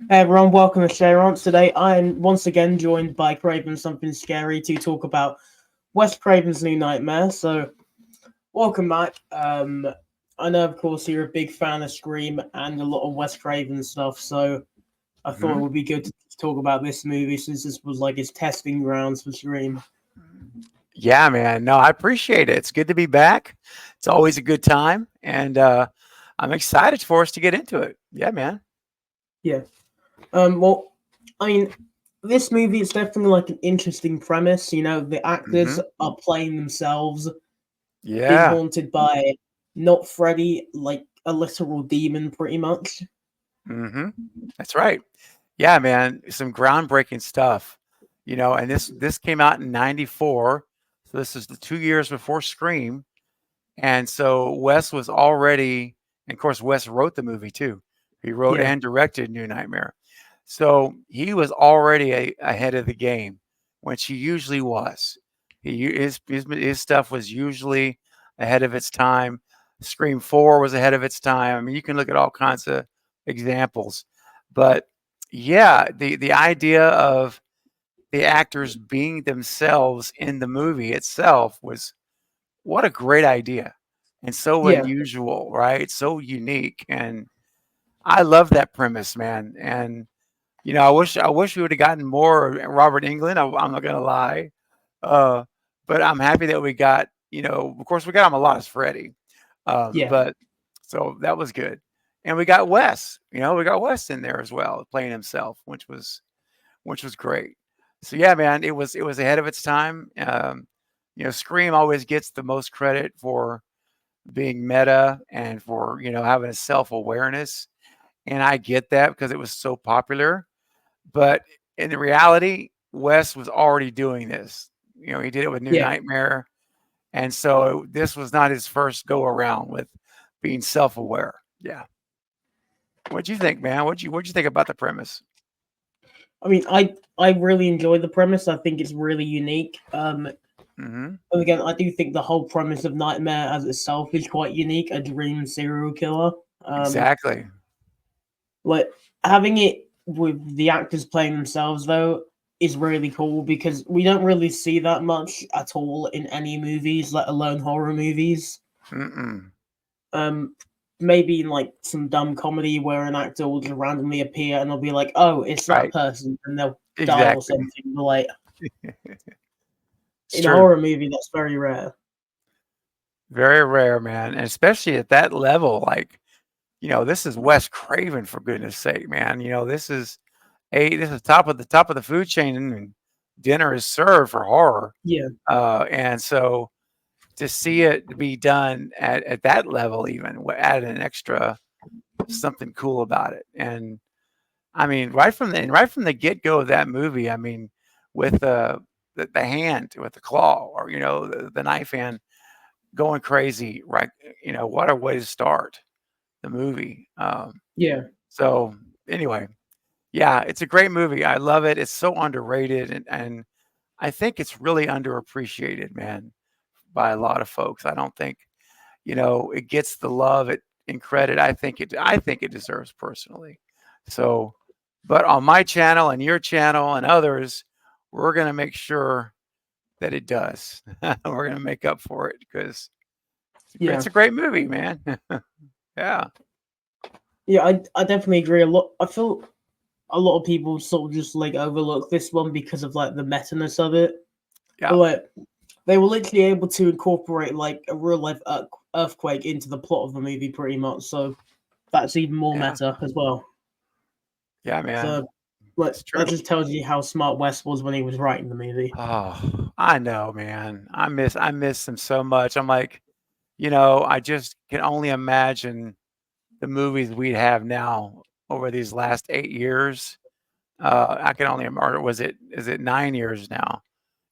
Hey everyone, welcome to SheaRants. Today I am once again joined by Craven Something Scary to talk about Wes Craven's New Nightmare. So, welcome back. I know, of course, you're a big fan of Scream and a lot of Wes Craven stuff, so I thought it Mhm. would be good to talk about this movie since this was like his testing grounds for Scream. Yeah, man. No, I appreciate it. It's good to be back. It's always a good time, and I'm excited for us to get into it. Yeah, man. Yeah. Well, I mean, this movie is definitely like an interesting premise. You know, the actors Mhm. are playing themselves, being Yeah. haunted by not Freddy, like a literal demon, pretty much. Mhm. That's right. Yeah, man. Some groundbreaking stuff. And this came out in '94, so this is the 2 years before Scream, and so Wes was already, and of course, Wes wrote the movie too. He wrote Yeah, and directed New Nightmare. So he was already ahead of the game, which he usually was. His stuff was usually ahead of its time. Scream 4 was ahead of its time. I mean, you can look at all kinds of examples. But yeah, the idea of the actors being themselves in the movie itself was what a great idea, and so yeah, unusual, right? So unique, and I love that premise, man. And I wish we would have gotten more Robert Englund. I'm not gonna lie, uh, but I'm happy that we got. Of course, we got him a lot as Freddy, yeah, but so that was good. And we got Wes. We got Wes in there as well, playing himself, which was great. So yeah, man, it was ahead of its time. Scream always gets the most credit for being meta and for having a self awareness, and I get that because it was so popular. But in reality, Wes was already doing this. He did it with New yeah. Nightmare, and so this was not his first go around with being self aware. Yeah. What'd you think, man? What'd you think about the premise? I mean, I really enjoy the premise. I think it's really unique. Hmm. And again, I do think the whole premise of Nightmare as itself is quite unique. A dream serial killer. Um, Exactly. like having it with the actors playing themselves though is really cool because we don't really see that much at all in any movies, let alone horror movies. Mm-mm. Um, Maybe in like some dumb comedy where an actor will just randomly appear and they'll be like, "Oh, it's that Right. person," and they'll die or Exactly. something. But like It's in a true. horror movie, that's very rare. Very rare, man, and especially at that level. Like, this is Wes Craven, for goodness sake, man. This is top of the food chain, and dinner is served for horror. Yeah, And so to see it be done at that level, even add an extra something cool about it. And I mean, right from the get go of that movie, I mean, with the hand, with the claw, or the knife hand going crazy, right? What a way to start the movie. yeah, So anyway, yeah, it's a great movie. I love it. It's so underrated, and I think it's really underappreciated, man, by a lot of folks. I don't think it gets the love and credit I think it deserves personally. So, but on my channel and your channel and others, we're gonna make sure that it does. We're gonna make up for it because yeah, it's a great movie, man. Yeah. yeah. I definitely agree. A lot. I feel a lot of people sort of just like overlook this one because of like the meta-ness of it. But Yeah. like they were literally able to incorporate like a real life earthquake into the plot of the movie, pretty much. So that's even more Yeah. meta as well. Yeah, man. So like It's that true. just tells you how smart Wes was when he was writing the movie. Oh, I know, man. I miss him so much. I'm like, I just can only imagine the movies we'd have now over these last 8 years. I can only or was it is it 9 years now?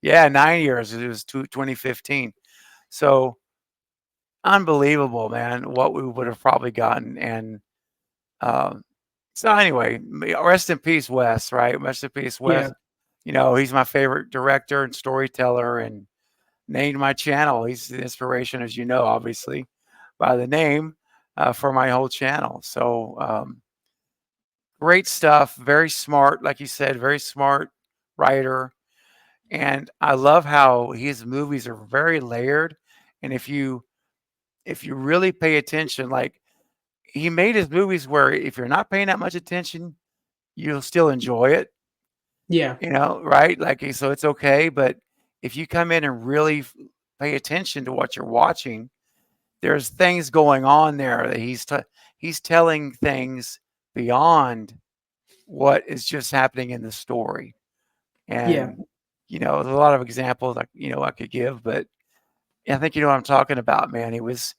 Yeah, 9 years. It was 2015. So unbelievable, man, what we would have probably gotten. And um, so anyway, rest in peace, Wes, right? Rest in peace, Yeah, Wes. He's my favorite director and storyteller, and named my channel. He's the inspiration, as you know, obviously, by the name, for my whole channel. So great stuff. Very smart, like you said, very smart writer. And I love how his movies are very layered. And if you really pay attention, like he made his movies where if you're not paying that much attention, you'll still enjoy it, Yeah, right? Like so it's okay, but if you come in and really pay attention to what you're watching, there's things going on there that he's telling things beyond what is just happening in the story. yeah, And there's a lot of examples I could give, but I think you know what I'm talking about, man. It was,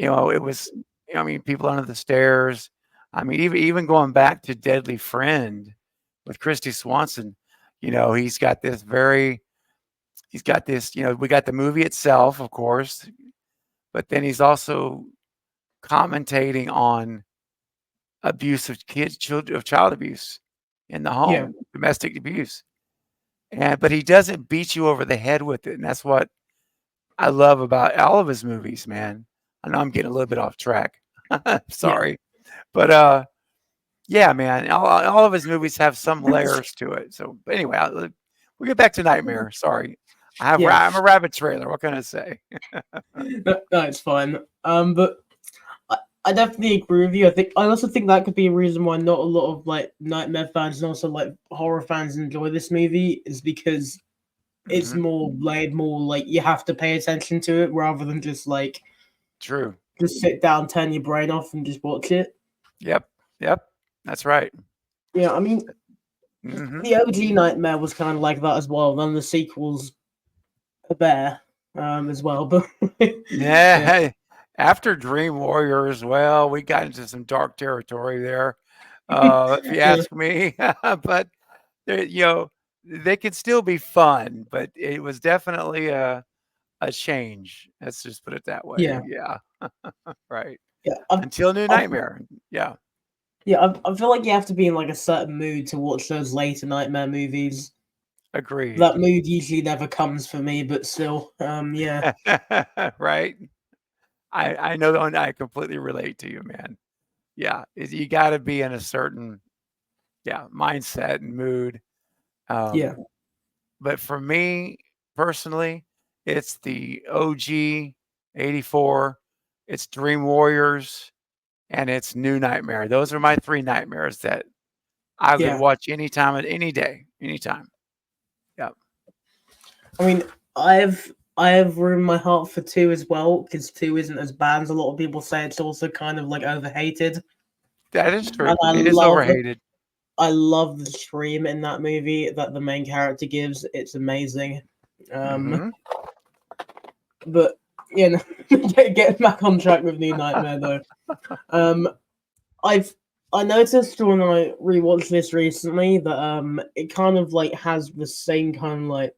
I mean, People Under the Stairs. I mean, even going back to Deadly Friend with Christy Swanson, he's got this we got the movie itself, of course, but then he's also commentating on abuse of kids, children, of child abuse in the yeah, home, domestic abuse. But he doesn't beat you over the head with it, and that's what I love about all of his movies, man. I know I'm getting a little bit off track. yeah. Sorry. But yeah, man, all of his movies have some layers to it. So, but anyway, we'll get back to Nightmare. Sorry, Yeah. I'm a rabbit trailer. What can I say? No, it's fine. But I definitely agree with you. I also think that could be a reason why not a lot of like Nightmare fans and also like horror fans enjoy this movie is because it's Hmm. more laid, more like you have to pay attention to it rather than just like True. just sit down, turn your brain off, and just watch it. Yep. Yep. That's right. Yeah, I mean Hmm. the OG Nightmare was kind of like that as well. Then the sequels are there as well, but Yeah. yeah, Hey, after Dream Warriors, well, we got into some dark territory there, if you yeah, ask me. But they they could still be fun, but it was definitely a change. Let's just put it that way. yeah, Yeah. Right. yeah. Until New I've Nightmare. Yeah. I feel like you have to be in like a certain mood to watch those later Nightmare movies. Agreed. That mood usually never comes for me, but still, yeah, Right. I know that I completely relate to you, man. Yeah. You got to be in a certain mindset and mood. yeah, Um, but for me personally, it's the OG 84, it's Dream Warriors, and it's New Nightmare. Those are my three nightmares that I could yeah. watch anytime at any day, anytime. Yep. I mean, I have room in my heart for two as well because two isn't as bad as a lot of people say. It's also kind of like overhated, That is and true. It is overhated. I love the scream in that movie that the main character gives. It's amazing. Um, Mhm. but you know, getting back on track with New Nightmare though. Um, I've I noticed when I rewatched this recently that it kind of like has the same kind of like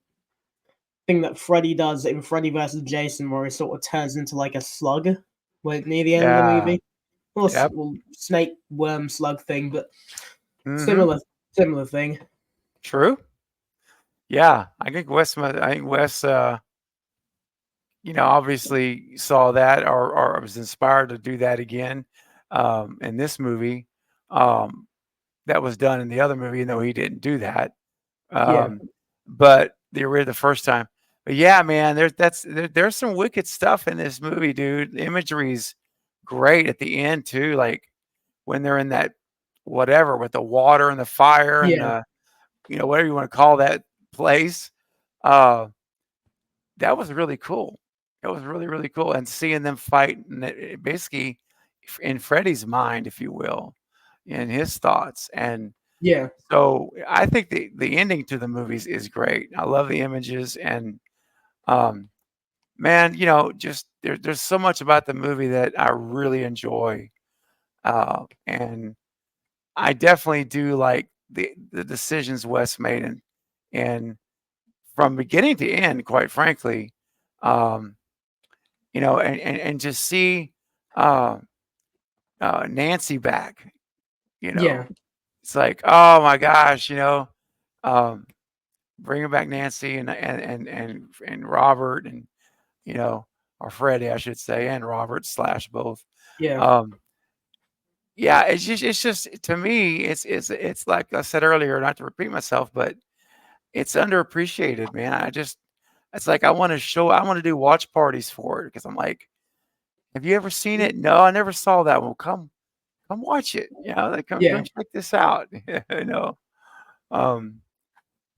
thing that Freddy does in Freddy versus Jason, where he sort of turns into like a slug, like near the end of the Yeah. movie. Well, Yep. well snake worm slug thing, but Mhm. similar similar thing. True. Yeah. I think Wes, obviously saw that or was inspired to do that again, in this movie, um, that was done in the other movie, no, he didn't do that, Yeah, um, but the first time. But yeah, man, there's some wicked stuff in this movie, dude. The imagery's great at the end too, like, when they're in that whatever with the water and the fire and yeah, the whatever you wanna call that place, uh that was really cool. That was really, really cool, and seeing them fight and basically in Freddy's mind, if you will, in his thoughts, and yeah, so I think the ending to the movies is great. I love the images and, um, man, just there's so much about the movie that I really enjoy, and I definitely do like the decisions Wes made and from beginning to end, quite frankly, um and just see, uh, Nancy back, you know, yeah, it's like, oh my gosh, um, bringing back Nancy and Robert and you know or Freddie, I should say, and Robert slash both. yeah, Um, yeah, it's just to me, it's like I said earlier, not to repeat myself, but it's underappreciated, man. It's like I want to do watch parties for it because I'm like, have you ever seen it? No, I never saw that one. Come watch it. You know, like come Yeah, check this out. You know, um,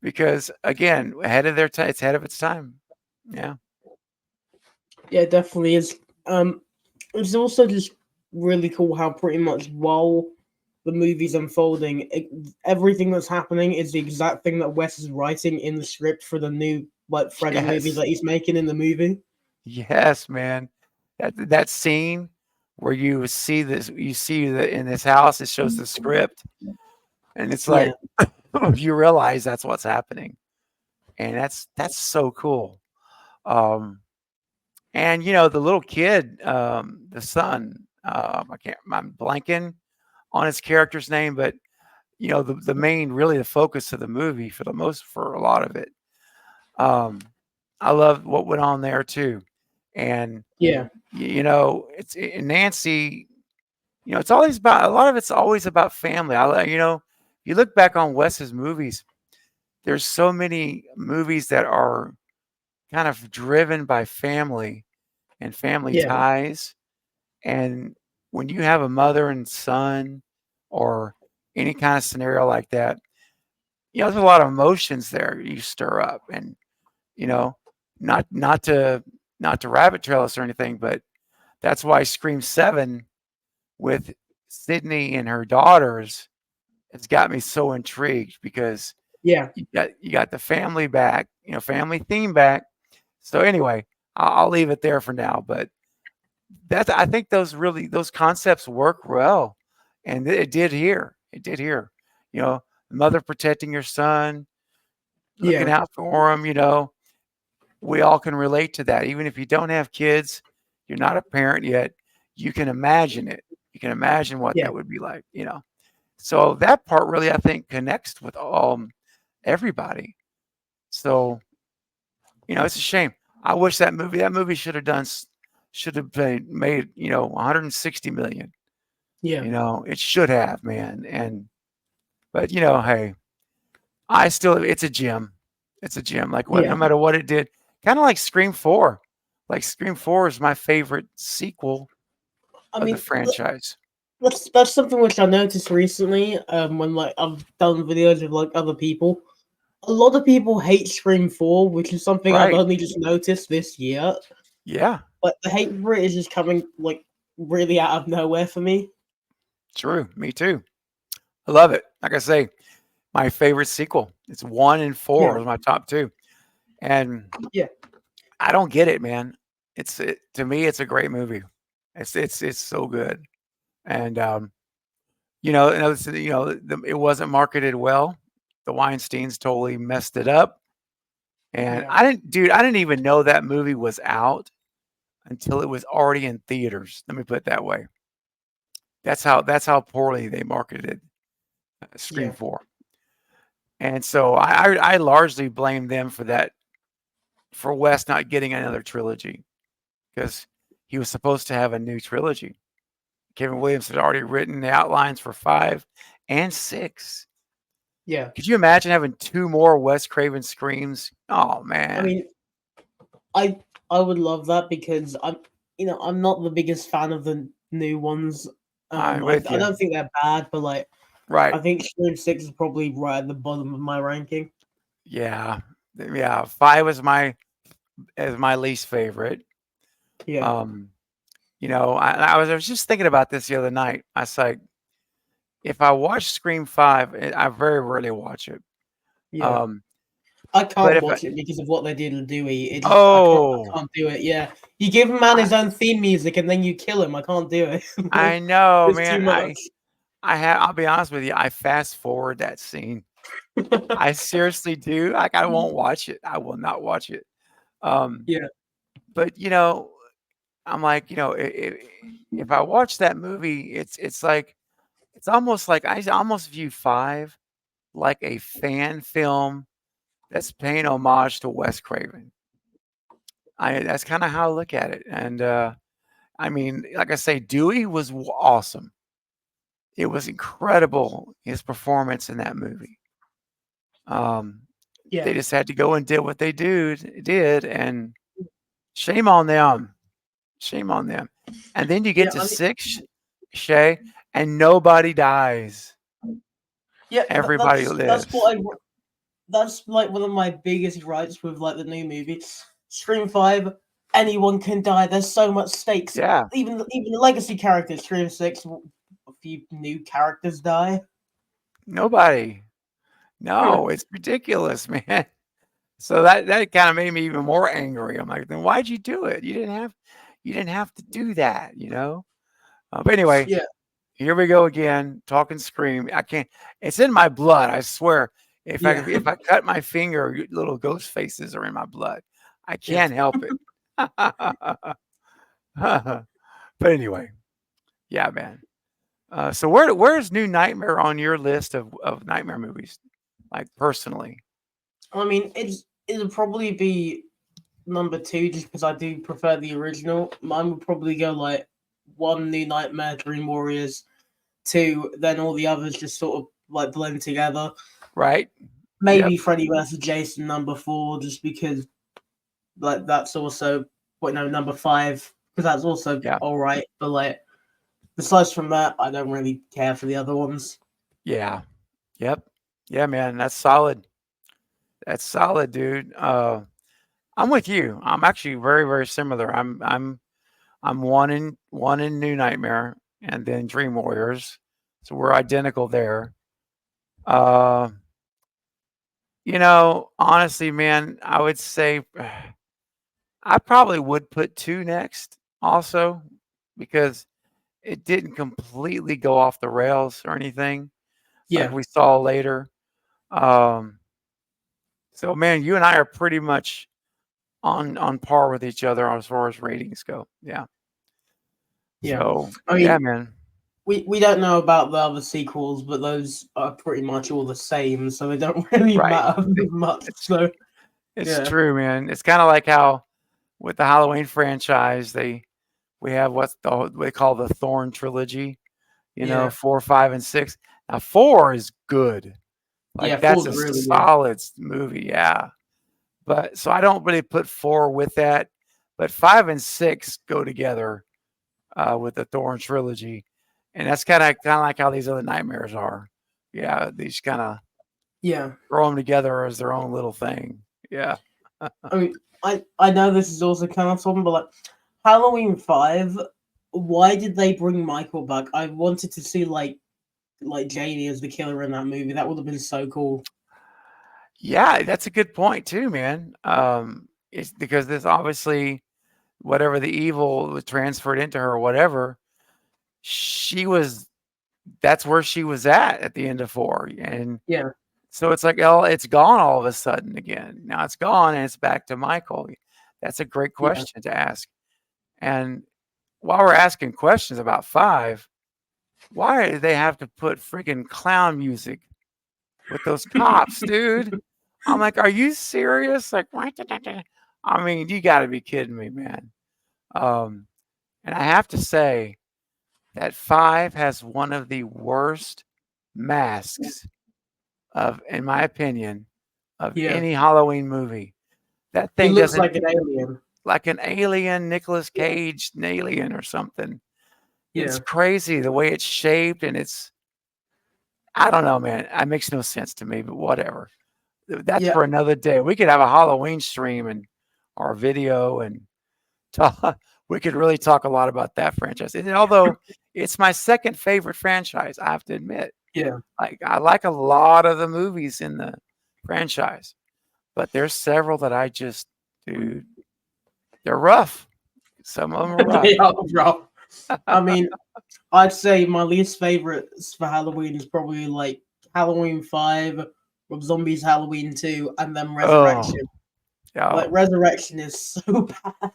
because again, ahead of their time, it's ahead of its time. Yeah. yeah, it definitely is. Um, it's also just really cool how pretty much while the movie's unfolding, everything that's happening is the exact thing that Wes is writing in the script for the new like Freddy movies Yes. that he's making in the movie. Yes, man. That scene where you see that in this house, it shows the script, and it's Yeah, like you realize that's what's happening, and that's so cool. Um, and the little kid, the son, I can't, I'm blanking on his character's name, but the main, really the focus of the movie for a lot of it. Um, I love what went on there too, and yeah, it's Nancy. It's always about a lot of it's always about family. You look back on Wes's movies. There's so many movies that are kind of driven by family and family yeah, ties. And when you have a mother and son, or any kind of scenario like that, there's a lot of emotions there you stir up, and you know, not to rabbit trail us or anything, but that's why Scream 7 with Sydney and her daughters has got me so intrigued, because yeah, you got the family back, family theme back. So anyway, I'll leave it there for now. But I think those concepts work well, and it did here. It did here. You know, mother protecting your son, looking yeah, out for him. We all can relate to that. Even if you don't have kids, you're not a parent yet. You can imagine it. You can imagine what yeah, that would be like. So that part really, I think, connects with everybody. So it's a shame. I wish that movie should have been made 160 million. yeah, It should have, man. But hey, it's a gem. It's a gem. Like what, no yeah. matter what it did, kind of like Scream 4. Like Scream 4 is my favorite sequel I of the mean, franchise. that's something which I noticed recently. When like I've done videos with like other people, a lot of people hate Scream 4, which is something I've Right. only just noticed this year. Yeah. But the hate for it is just coming like really out of nowhere for me. True. Me too. I love it. Like I say, my favorite sequel. It's 1 and 4 Yeah, is my top 2. And yeah, I don't get it, man. To me, it's a great movie. It's so good. And it wasn't marketed well. The Weinsteins totally messed it up. And yeah, I didn't even know that movie was out until it was already in theaters. Let me put it that way. That's how poorly they marketed Scream yeah, 4. And so I largely blame them for that, for Wes not getting another trilogy, because he was supposed to have a new trilogy. Kevin Williams had already written the outlines for 5 and 6. yeah. Could you imagine having 2 more Wes Craven Screams? Oh I man, mean, I I would love that because I'm not the biggest fan of the new ones. I'm I with I you. don't think they're bad, but like Right. I think Scream 6 is probably right at the bottom of my ranking. Yeah. Yeah. 5 is my least favorite. Yeah, Um, I was just thinking about this the other night. I was like, if I watch Scream 5, I very rarely watch it. yeah. Um, I but can't if I, watch it because of what they did to Dewey. It just I oh, can't do it. Yeah, you give a man I his own theme music and then you kill him. I can't do it. I know, It's too man. much. I'll be honest with you. I fast forward that scene. I seriously do. Like, I won't watch it. I will not watch it. Um, Yeah, but I'm like, if I watch that movie, it's almost like I almost view 5 like a fan film that's paying homage to Wes Craven. That's kind of how I look at it. And I mean, like I say, Dewey was awesome. it was incredible, his performance in that movie. Yeah, They just had to go and did what they did, and shame on them. Shame on them. And then you get yeah. to I mean, 6, Shay, and nobody dies. yeah. Everybody That's lives. what I. That's like one of my biggest gripes with like the new movie. Scream 5, anyone can die. There's so much stakes. Yeah, Even the legacy characters. Scream 6, a few new characters die. nobody. No, it's ridiculous, man. So that kind of made me even more angry. I'm like, then why'd you do it? You didn't have to do that, you know? But anyway, Yeah, here we go again, talking Scream. I can't. It's in my blood. I swear. yeah, If I cut my finger, little ghost faces are in my blood. I yeah. can't help it. But anyway, yeah, man. So where's New Nightmare on your list of nightmare movies? Like personally, I mean, it'll probably be number two just because I do prefer the original. Mine would probably go like one, New Nightmare, Dream Warriors, two, then all the others just sort of like blend together. right? Yep. Maybe Freddy vs. Jason number four, just because like that's also number five because that's also Yeah. all right. But like besides from that, I don't really care for the other ones. Yeah. Yep. Yeah, man. That's solid. That's solid, dude. I'm with you. I'm actually very, very similar. I'm one in New Nightmare and then Dream Warriors. So we're identical there. Uh, honestly, man, I would say I probably would put two next also because it didn't completely go off the rails or anything like Yeah, we saw later. Um, so man, you and I are pretty much on par with each other as far as ratings go. Yeah. yeah. So I yeah, mean, man. we don't know about the other sequels, but those are pretty much all the same, so they don't really Right. matter It- much. It's So it's yeah, true, man. It's kind of like how with the Halloween franchise, we have what they call the Thorn trilogy. yeah, 4, 5, and 6. Now 4 is good. Like yeah. that's Four's a really good. solid movie, yeah. But so I don't really put 4 with that, but 5 and 6 go together with the Thorn trilogy, and that's kind of like how these other nightmares are. Yeah, these kind of Yeah. throw them together as their own little thing. Yeah. I mean, I know this is also kind of something, but like Halloween 5, why did they bring Michael back? I wanted to see like Jamie as the killer in that movie. That would have been so cool. Yeah, that's a good point too, man. It's because this obviously whatever the evil was transferred into her or whatever, she was that's where she was at the end of 4. And Yeah, so it's like, oh, it's gone all of a sudden again. Now it's gone and it's back to Michael. That's a great yeah. question to ask. And while we're asking questions about 5, why do they have to put freaking clown music with those cops, dude? I'm like, are you serious? Like, I mean, you got to be kidding me, man. Um, and I have to say that 5 has one of the worst masks in my opinion, of Yeah. any Halloween movie. That He thing looks doesn't like an alien. like an alien, Nicolas Yeah. Cage, an alien or something. It's Yeah. crazy the way it's shaped and it's I don't know, man. It makes no sense to me, but whatever. That's Yeah. for another day. We could have a Halloween stream and our video and talk, we could really talk a lot about that franchise. And although it's my second favorite franchise, I have to admit. Yeah. Like I like a lot of the movies in the franchise, but there's several that I just, dude, they're rough. Some of them are rough. They are rough. I mean, I'd say my least favorites for Halloween is probably like Halloween 5, Rob Zombie's Halloween 2, and then Oh, Resurrection. Like yeah, Resurrection is so bad.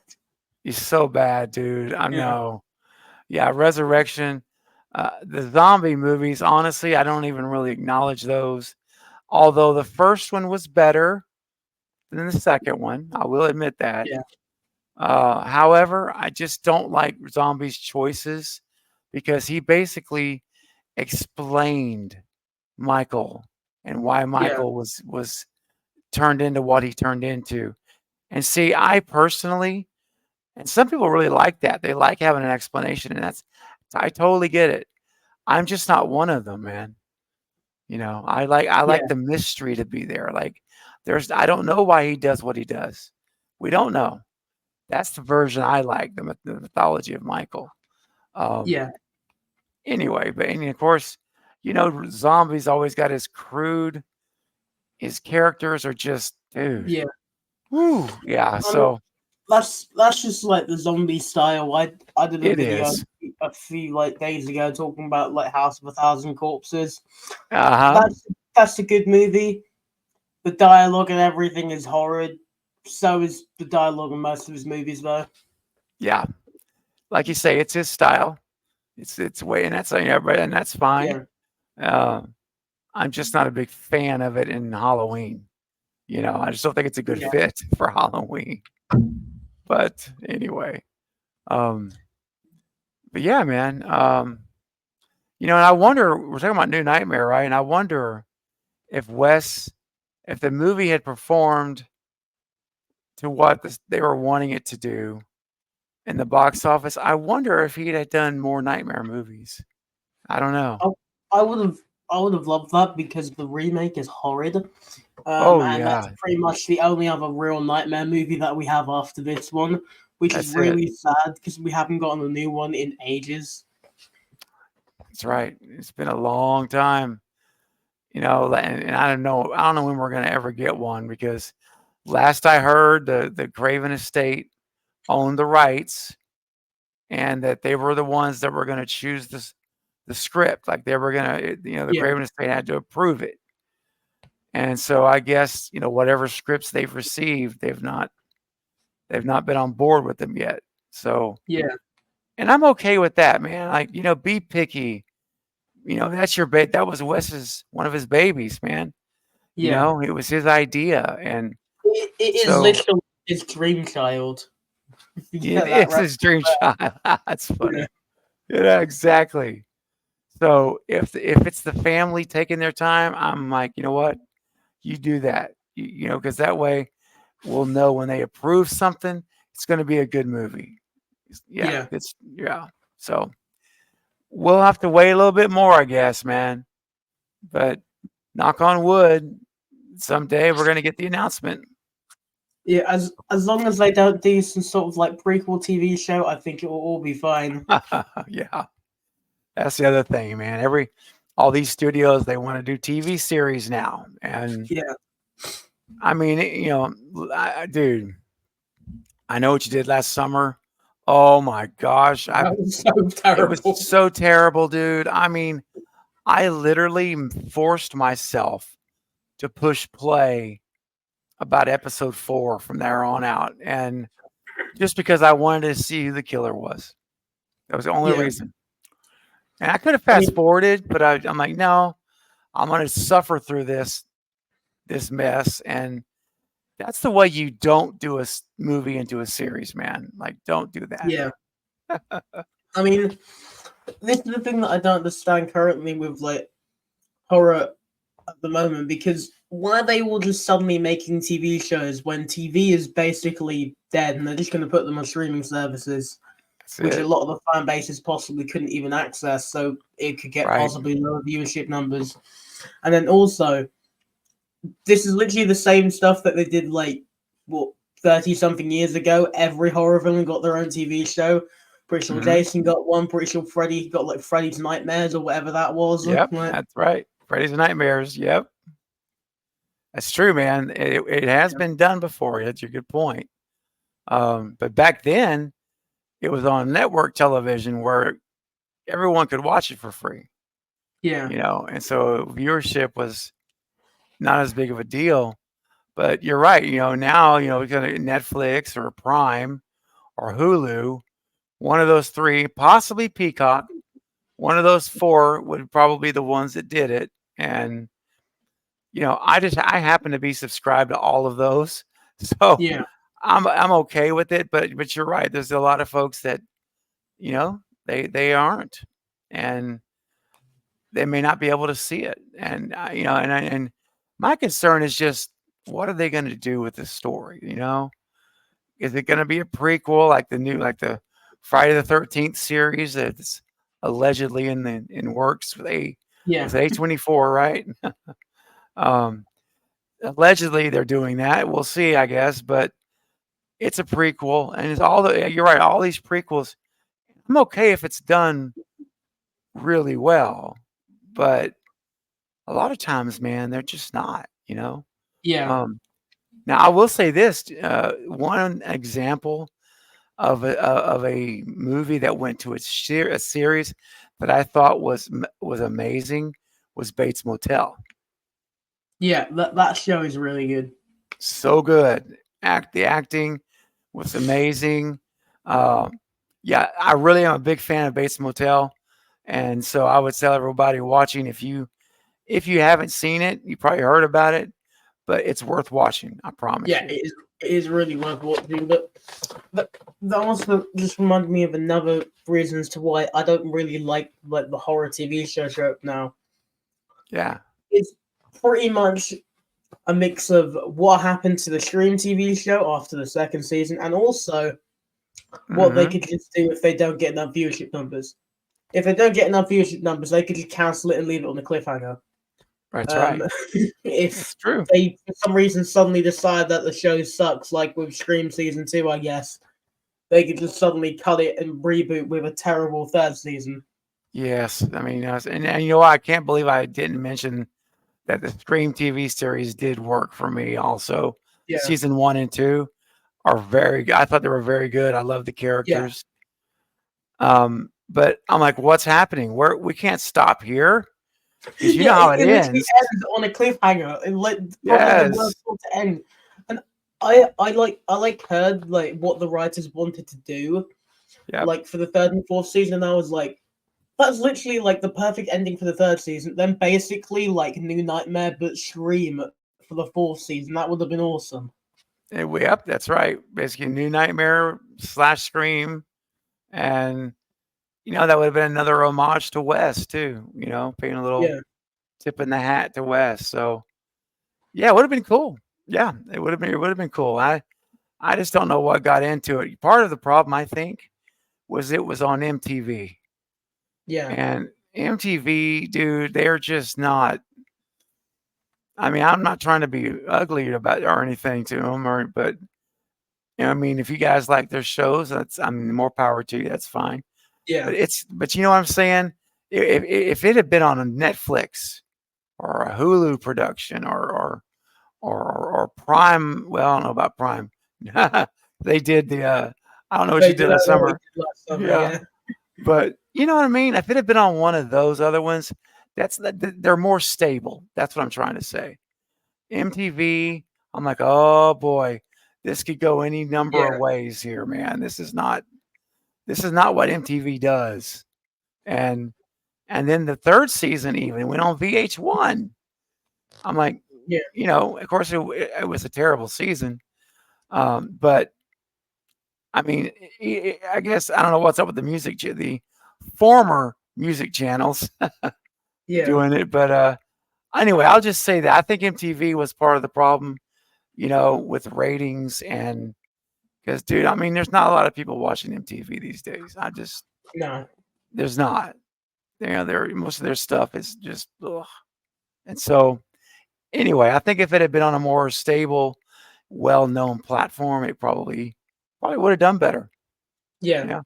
he's so bad, dude. I Yeah. know. Yeah, Resurrection. The zombie movies, honestly, I don't even really acknowledge those. Although the first one was better than the second one, I will admit that. Yeah. However, I just don't like Zombie's choices because he basically explained Michael and why Yeah. Michael was turned into what he turned into. And see, I personally, and some people really like that. They like having an explanation, and I totally get it. I'm just not one of them, man. I like Yeah. the mystery to be there. Like I don't know why he does what he does. We don't know. That's the version I like, the mythology of Michael. Um, Yeah. anyway, but and of course, Zombies always got his characters are just, dude. Yeah. Whoo, yeah. I mean, So that's just like the zombie style. I did a it video is. a few like days ago talking about like House of a Thousand Corpses. Uh-huh. That's a good movie. The dialogue and everything is horrid. So is the dialogue in most of his movies, though. Yeah. Like you say, it's his style. It's way, and that's everybody, and that's fine. Yeah. Uh, I'm just not a big fan of it in Halloween. I just don't think it's a good Yeah. fit for Halloween. But anyway, um, but yeah, man. And I wonder, we're talking about New Nightmare, right? And I wonder if if the movie had performed to what they were wanting it to do in the box office, I wonder if he'd have done more Nightmare movies. I don't know. I, I would have I would have loved that because the remake is horrid. Oh And that's yeah, pretty much the only other real Nightmare movie that we have after this one, which is that's it. really sad because we haven't gotten a new one in ages. That's right. It's been a long time, and I don't know when we're gonna ever get one because last I heard, the Craven estate owned the rights, and that they were the ones that were gonna choose the script. Like they were gonna, the Yeah, Craven estate had to approve it. And so I guess, whatever scripts they've received, they've not been on board with them yet. So, yeah, and I'm okay with that, man. Like, be picky. That's that was one of his babies, man. yeah. It was his idea. And It is so literally his dream child. If you it get that is right. his dream child. That's Yeah, funny. Yeah, exactly. So if it's the family taking their time, I'm like, you know what? You do that. Because that way we'll know when they approve something, it's going to be a good movie. Yeah, yeah, yeah. So we'll have to wait a little bit more, I guess, man. But knock on wood, someday we're going to get the announcement. yeah. As long as they don't do some sort of like prequel TV show, I think it will all be fine. Yeah, that's the other thing, man. All these studios, they want to do TV series now, and Yeah, I mean, dude, I know what you did last summer. Oh my gosh, that was so it was terrible. so terrible, dude. I mean, I literally forced myself to push play about episode 4 from there on out, and just because I wanted to see who the killer was. That was the only Yeah, reason. And I could have I fast mean, forwarded, but I'm like, no, I'm going to suffer through this mess. And that's the way you don't do a movie into a series, man. Like, don't do that. yeah. I mean, this is the thing that I don't understand currently with like horror at the moment because why are they all just suddenly making TV shows when TV is basically dead and they're just going to put them on streaming services, That's which a it. lot of the fan bases possibly couldn't even access, so it could get Right. possibly lower viewership numbers. And then also, this is literally the same stuff that they did like what 30 something years ago. Every horror villain got their own TV show. Pretty sure Hmm. Jason got one. Pretty sure Freddy got like Freddy's Nightmares or whatever that was. Yep. Like, That's right. Freddy's Nightmares. Yep. That's true, man. It has been done before. That's a good point. But back then, it was on network television where everyone could watch it for free, yeah, and so viewership was not as big of a deal. But you're right, now, we got Netflix or Prime or Hulu, one of those three, possibly Peacock, one of those four would probably be the ones that did it. And I happen to be subscribed to all of those, so yeah, I'm okay with it. But you're right. There's a lot of folks that they aren't, and they may not be able to see it. And and my concern is just what are they going to do with this story? Is it going to be a prequel like the Friday the 13th series that's allegedly in works with Yeah, A24, right? um, Allegedly they're doing that. We'll see, I guess, but it's a prequel, and you're right, all these prequels. I'm okay if it's done really well, but a lot of times, man, they're just not. yeah, Um, Now, I will say this: one example of a movie that went to a series that I thought was amazing was Bates Motel. yeah. That show is really good. So good. The acting was amazing. Uh, yeah, I really am a big fan of Bates Motel, and so I would tell everybody watching if you haven't seen it, you probably heard about it, but it's worth watching. I promise Yeah, you. it is really worth watching. But that also just reminded me of another reason as to why I don't really like the horror TV show now. Yeah. It's pretty much a mix of what happened to the Scream TV show after the second season, and also what they Hmm. could just do if they don't get enough viewership numbers. If they don't get enough viewership numbers, they could just cancel it and leave it on the cliffhanger. That's Um, right. if That's true. they for some reason suddenly decide that the show sucks, like with Scream season 2, I guess they could just suddenly cut it and reboot with a terrible third season. Yes, I mean, and you know what? I can't believe I didn't mention that the Scream TV series did work for me. Also, Yeah, season 1 and 2 are very good. I thought they were very good. I love the yeah. characters. But I'm like, what's happening? We can't stop here because you know Yeah, how it it literally ends. ends on a cliffhanger, and like probably the Yes. worst one to end. And I heard like what the writers wanted to do, Yep. like for the third and fourth season, and I was like, that's literally like the perfect ending for the third season. Then basically like New Nightmare but Scream for the fourth season. That would have been awesome. Yep. That's right. Basically, New Nightmare slash Scream, and that would have been another homage to Wes too. Paying a little Yeah, tip in the hat to Wes. So yeah, it would have been cool. Yeah, it would have been cool. I just don't know what got into it. Part of the problem, I think, was it was on MTV. yeah, And MTV, dude, they're just not. I mean, I'm not trying to be ugly about or anything to them, but I mean, if you guys like their shows, I mean, more power to you. That's fine. yeah, But you know what I'm saying? If it had been on a Netflix or a Hulu production or Prime, well, I don't know about Prime. They did I don't know what they you did did that last what we summer. did last summer. Yeah. Yeah, But you know what I mean? If it had been on one of those other ones, they're more stable. That's what I'm trying to say. MTV, I'm like, oh boy, this could go any number of yeah, ways here, man. This is not what MTV does. And then the third season even went on VH1. I'm like, yeah, of course it was a terrible season. But I mean, I guess I don't know what's up with the former music channels yeah, doing it, but anyway, I'll just say that I think MTV was part of the problem, with ratings and because, dude, I mean, there's not a lot of people watching MTV these days. no, There's not. Most of their stuff is just, ugh. And so, anyway, I think if it had been on a more stable, well-known platform, it probably would have done better. yeah. Yeah,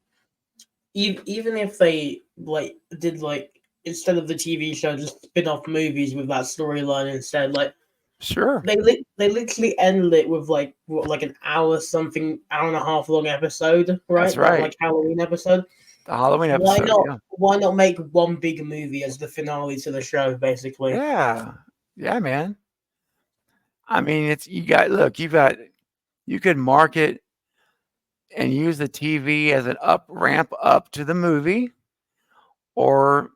Even if they like did like instead of the TV show, just spin off movies with that storyline instead. Like sure. they literally ended it with like what, like an hour something, hour and a half long episode, That's right? That right. like Halloween episode. The Halloween Why episode. not? Yeah. Why not make one big movie as the finale to the show? Basically, Yeah. Yeah, man. I mean, you could market and use the TV as an up ramp up to the movie, or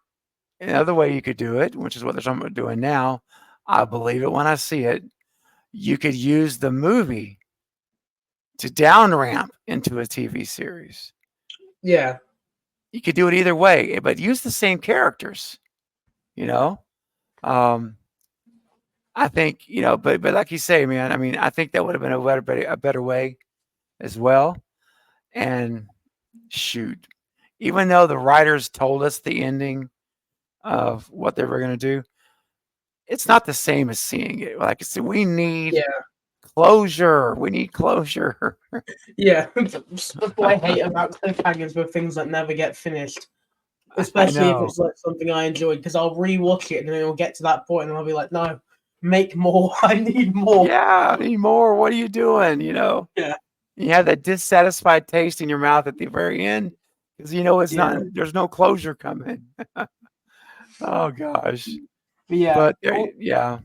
another way you could do it, which is what they're talking about doing now. I believe it when I see it. You could use the movie to down ramp into a TV series. yeah, You could do it either way, but use the same characters. you know. Um, I think, but like you say, man, I mean, I think that would have been a better way as well. And shoot, even though the writers told us the ending of what they were going to do, it's not the same as seeing it. Like I said, we need Yeah, closure. We need closure. yeah. That's what I hate about cliffhangers with things that never get finished. I Especially if know. it's like something I enjoyed, because I'll rewatch it and then it'll get to that point and I'll be like, no, make more. I need more. Yeah, I need more. What are you doing? Yeah, You have that dissatisfied taste in your mouth at the very end because it's yeah, not. There's no closure coming. Oh gosh. but yeah. But yeah.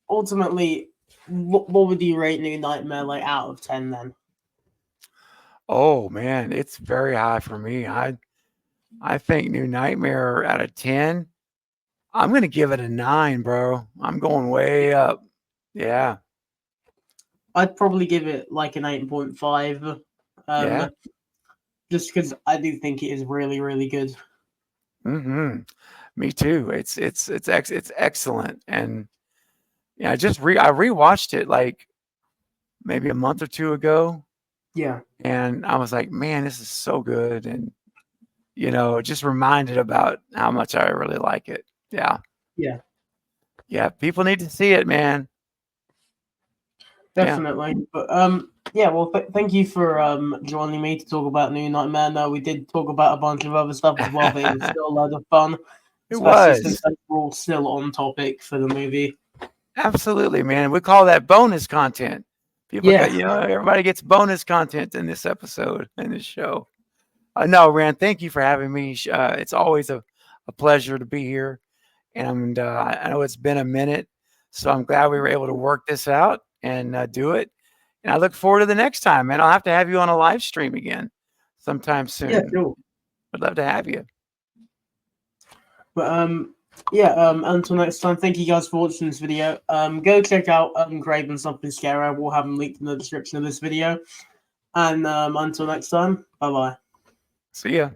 Ultimately, what would you rate New Nightmare like out of 10 then? Oh man, it's very high for me. I think New Nightmare out of 10. I'm gonna give it a 9, bro. I'm going way up. Yeah. I'd probably give it like an 8.5. Yeah. Just because I do think it is really, really good. Mm-hmm. Me too. It's excellent. And yeah, I rewatched it like maybe a month or two ago, Yeah, and I was like, man, this is so good. And just reminded about how much I really like it. Yeah. yeah, Yeah. People need to see it, man. Yeah. definitely. But yeah. Well, thank you for joining me to talk about New Nightmare. No, we did talk about a bunch of other stuff as well, but it was still a lot of fun, It especially since was. we're all still on topic for the movie. Absolutely, man. We call that bonus content. People got, Yeah, everybody gets bonus content in this episode, in this show. No, Rand, thank you for having me. It's always a pleasure to be here. And I know it's been a minute, so I'm glad we were able to work this out and do it. And I look forward to the next time, man. I'll have to have you on a live stream again sometime yeah, soon. sure. I'd love to have you. But yeah, until next time, thank you guys for watching this video. Go check out Craven Something Scary. We'll have them linked in the description of this video. And until next time, bye bye. See ya.